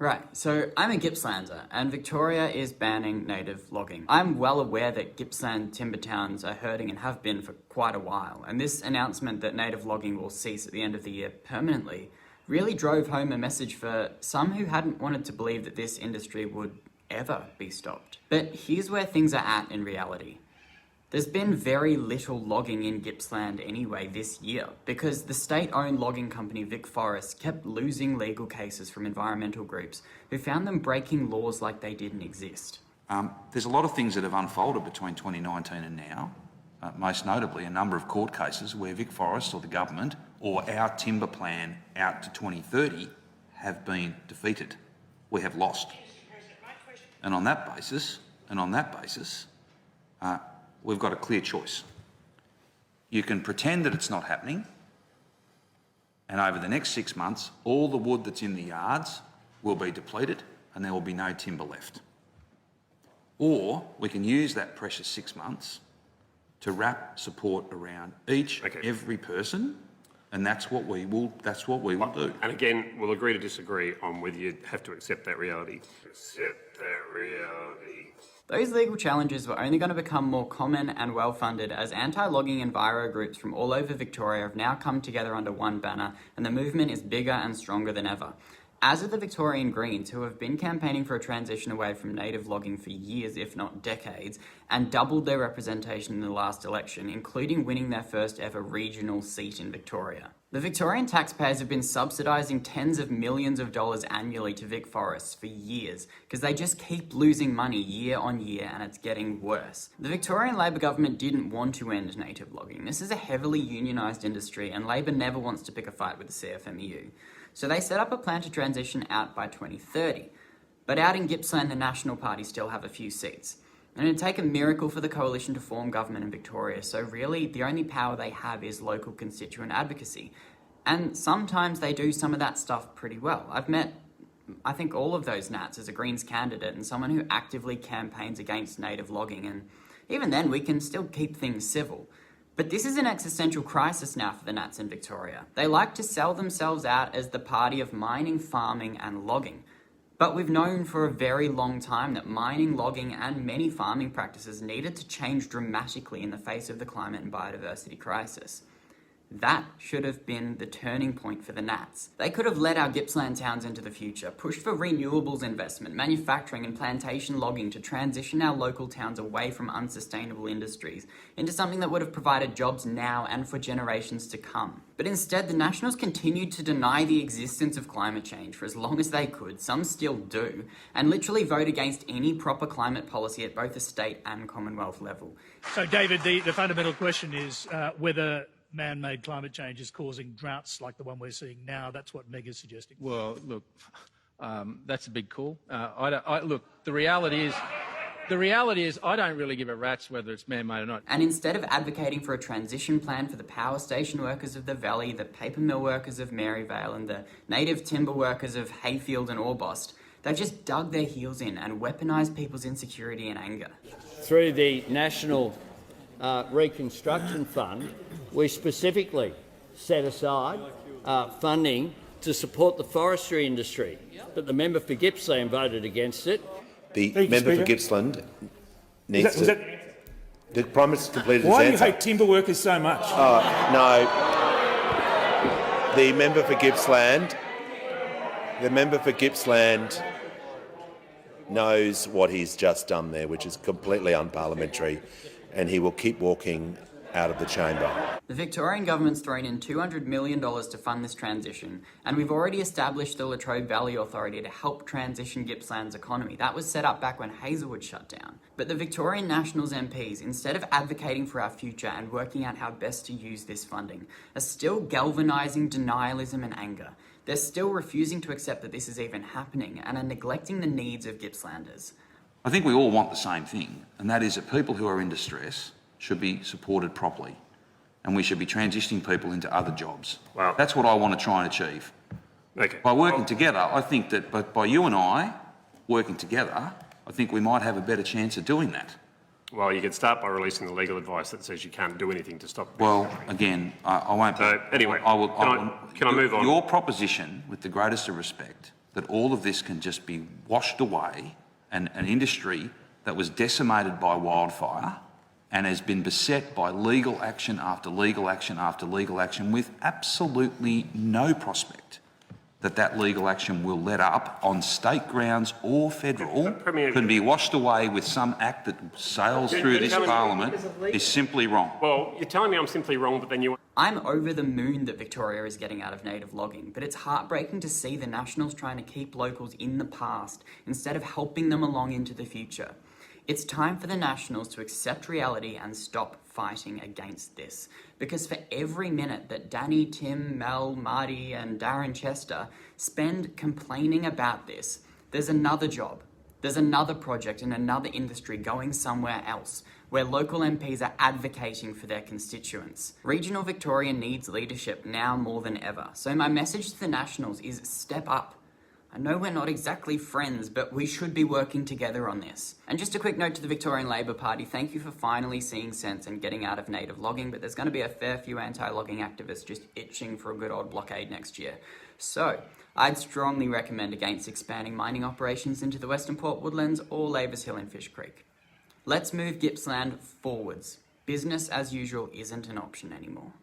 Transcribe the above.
Right, so I'm a Gippslander, and Victoria is banning native logging. I'm well aware that Gippsland timber towns are hurting and have been for quite a while, and this announcement that native logging will cease at the end of the year permanently really drove home a message for some who hadn't wanted to believe that this industry would ever be stopped. But here's where things are at in reality. There's been very little logging in Gippsland anyway this year because the state-owned logging company Vic Forests kept losing legal cases from environmental groups who found them breaking laws like they didn't exist. There's a lot of things that have unfolded between 2019 and now, most notably a number of court cases where Vic Forests or the government or our timber plan out to 2030 have been defeated. We have lost. And on that basis, we've got a clear choice. You can pretend that it's not happening, and over the next 6 months, all the wood that's in the yards will be depleted and there will be no timber left. Or we can use that precious 6 months to wrap support around every person, and that's what we will do. And again, we'll agree to disagree on whether you have to accept that reality. Accept that reality. Those legal challenges were only going to become more common and well-funded as anti-logging enviro groups from all over Victoria have now come together under one banner, and the movement is bigger and stronger than ever. As are the Victorian Greens, who have been campaigning for a transition away from native logging for years, if not decades, and doubled their representation in the last election, including winning their first ever regional seat in Victoria. The Victorian taxpayers have been subsidising tens of millions of dollars annually to Vic Forests for years, because they just keep losing money year on year, and it's getting worse. The Victorian Labor government didn't want to end native logging. This is a heavily unionised industry, and Labor never wants to pick a fight with the CFMEU. So they set up a plan to transition out by 2030. But out in Gippsland, the National Party still have a few seats. And it'd take a miracle for the coalition to form government in Victoria, so really the only power they have is local constituent advocacy. And sometimes they do some of that stuff pretty well. I've met, I think, all of those Nats as a Greens candidate and someone who actively campaigns against native logging, and even then we can still keep things civil. But this is an existential crisis now for the Nats in Victoria. They like to sell themselves out as the party of mining, farming and logging. But we've known for a very long time that mining, logging and many farming practices needed to change dramatically in the face of the climate and biodiversity crisis. That should have been the turning point for the Nats. They could have led our Gippsland towns into the future, pushed for renewables investment, manufacturing and plantation logging to transition our local towns away from unsustainable industries into something that would have provided jobs now and for generations to come. But instead, the Nationals continued to deny the existence of climate change for as long as they could, some still do, and literally vote against any proper climate policy at both the state and Commonwealth level. So, David, the fundamental question is whether man-made climate change is causing droughts like the one we're seeing now. That's what Meg is suggesting. Well, look, that's a big call. Look, the reality is I don't really give a rat's whether it's man-made or not. And instead of advocating for a transition plan for the power station workers of the Valley, the paper mill workers of Maryvale and the native timber workers of Hayfield and Orbost, they've just dug their heels in and weaponised people's insecurity and anger. Through the National Reconstruction Fund, we specifically set aside funding to support the forestry industry, but the member for Gippsland voted against it. The member for Gippsland needs the Prime Minister's completed his answer. Why do you hate timber workers so much? No. The member for Gippsland knows what he's just done there, which is completely unparliamentary, and he will keep walking out of the chamber. The Victorian government's thrown in $200 million to fund this transition, and we've already established the Latrobe Valley Authority to help transition Gippsland's economy. That was set up back when Hazelwood shut down. But the Victorian Nationals MPs, instead of advocating for our future and working out how best to use this funding, are still galvanising denialism and anger. They're still refusing to accept that this is even happening and are neglecting the needs of Gippslanders. I think we all want the same thing, and that is that people who are in distress should be supported properly, and we should be transitioning people into other jobs. Wow. That's what I want to try and achieve. Okay. By working together, I think that by you and I working together, I think we might have a better chance of doing that. Well, you can start by releasing the legal advice that says you can't do anything to stop this. Well, again, I won't. So, anyway, I will. can I move on? Your proposition, with the greatest of respect, that all of this can just be washed away, and an industry that was decimated by wildfire and has been beset by legal action after legal action after legal action with absolutely no prospect that that legal action will let up on state grounds or federal, can be washed away with some act that sails through this parliament is simply wrong. Well, you're telling me I'm simply wrong, but then you... I'm over the moon that Victoria is getting out of native logging, but it's heartbreaking to see the Nationals trying to keep locals in the past instead of helping them along into the future. It's time for the Nationals to accept reality and stop fighting against this. Because for every minute that Danny, Tim, Mel, Marty and Darren Chester spend complaining about this, there's another job, there's another project in another industry going somewhere else, where local MPs are advocating for their constituents. Regional Victoria needs leadership now more than ever. So my message to the Nationals is step up. I know we're not exactly friends, but we should be working together on this. And just a quick note to the Victorian Labor Party, thank you for finally seeing sense and getting out of native logging, but there's going to be a fair few anti-logging activists just itching for a good old blockade next year. So, I'd strongly recommend against expanding mining operations into the Western Port Woodlands or Labour's Hill and Fish Creek. Let's move Gippsland forwards. Business as usual isn't an option anymore.